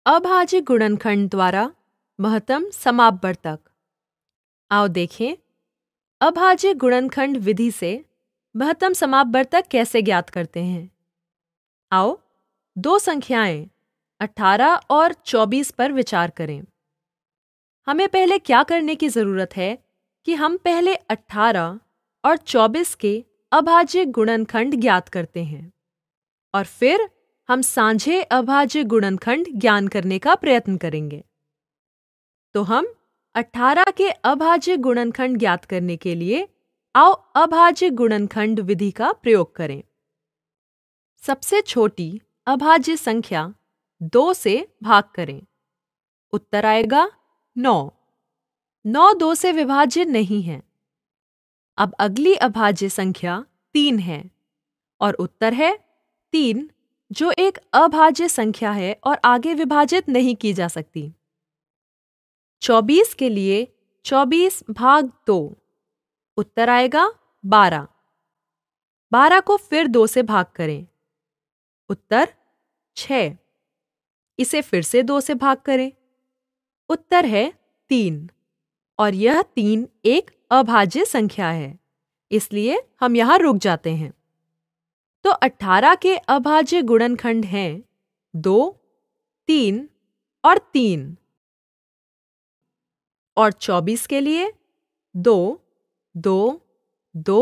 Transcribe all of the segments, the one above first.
अभाज्य गुणनखंड द्वारा महत्तम समापवर्तक। आओ देखें अभाज्य गुणनखंड विधि से महत्तम समापवर्तक कैसे ज्ञात करते हैं। आओ दो संख्याएं 18 और 24 पर विचार करें। हमें पहले क्या करने की जरूरत है कि हम पहले 18 और 24 के अभाज्य गुणनखंड ज्ञात करते हैं और फिर हम साझे अभाज्य गुणनखंड ज्ञात करने का प्रयत्न करेंगे। तो हम 18 के अभाज्य गुणनखंड ज्ञात करने के लिए आओ अभाज्य गुणनखंड विधि का प्रयोग करें। सबसे छोटी अभाज्य संख्या 2 से भाग करें। उत्तर आएगा 9। 9 2 से विभाज्य नहीं है। अब अगली अभाज्य संख्या 3 है और उत्तर है 3, जो एक अभाज्य संख्या है और आगे विभाजित नहीं की जा सकती। 24 के लिए 24 भाग 2, उत्तर आएगा 12। 12 को फिर 2 से भाग करें। उत्तर 6। इसे फिर से 2 से भाग करें। उत्तर है 3 और यह 3 एक अभाज्य संख्या है, इसलिए हम यहां रुक जाते हैं। तो 18 के अभाज्य गुणनखंड हैं 2, 3 और 3 और 24 के लिए 2, 2, 2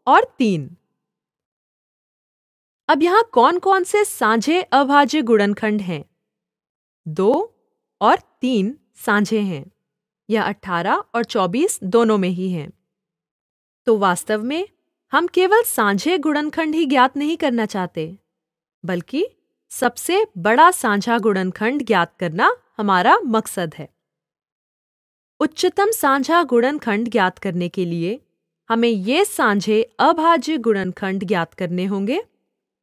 और 3। अब यहां कौन कौन से साझे अभाज्य गुणनखंड हैं? 2 और 3 साझे हैं। यह 18 और 24 दोनों में ही हैं। तो वास्तव में हम केवल साझे गुणनखंड ही ज्ञात नहीं करना चाहते, बल्कि सबसे बड़ा साझा गुणनखंड ज्ञात करना हमारा मकसद है। उच्चतम साझा गुणनखंड ज्ञात करने के लिए हमें ये साझे अभाज्य गुणनखंड ज्ञात करने होंगे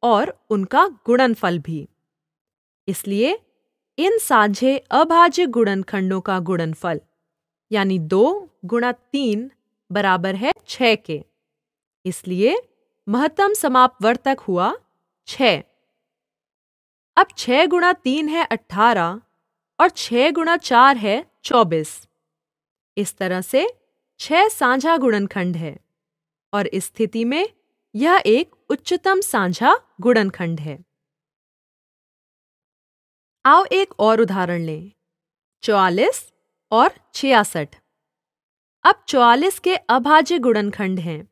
और उनका गुणनफल भी। इसलिए इन साझे अभाज्य गुणनखंडों का गुणनफल यानी 2 गुणा 3 बराबर है 6 के। इसलिए महत्तम समापवर्तक हुआ 6। अब 6 गुणा 3 है 18 और 6 गुणा 4 है 24। इस तरह से 6 साझा गुणनखंड है और इस स्थिति में यह एक उच्चतम साझा गुणनखंड है। आओ एक और उदाहरण लें, 44 और 66। अब 44 के अभाज्य गुणनखंड हैं।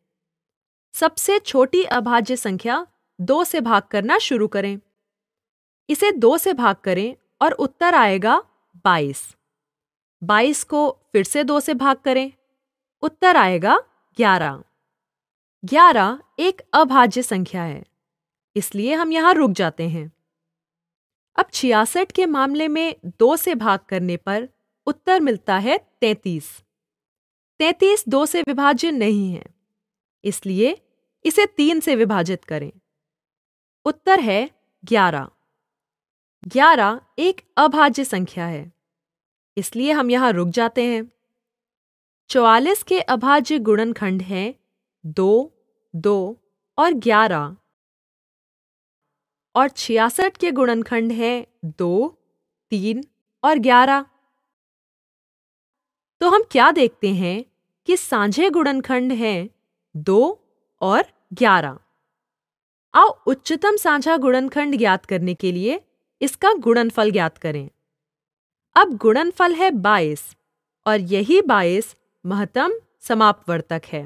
सबसे छोटी अभाज्य संख्या 2 से भाग करना शुरू करें। इसे 2 से भाग करें और उत्तर आएगा 22। 22 को फिर से 2 से भाग करें। उत्तर आएगा 11। 11 एक अभाज्य संख्या है, इसलिए हम यहां रुक जाते हैं। अब 66 के मामले में 2 से भाग करने पर उत्तर मिलता है 33। 33 2 से विभाज्य नहीं है, इसलिए इसे 3 से विभाजित करें। उत्तर है 11। 11 एक अभाज्य संख्या है, इसलिए हम यहां रुक जाते हैं। 44 के अभाज्य गुणनखंड हैं 2, 2 और 11 और 66 के गुणनखंड हैं 2, 3 और 11। तो हम क्या देखते हैं कि साझे गुणनखंड हैं 2 और 11। आओ उच्चतम साझा गुणनखंड ज्ञात करने के लिए इसका गुणनफल ज्ञात करें। अब गुणनफल है 22 और यही 22 महत्तम समापवर्तक है।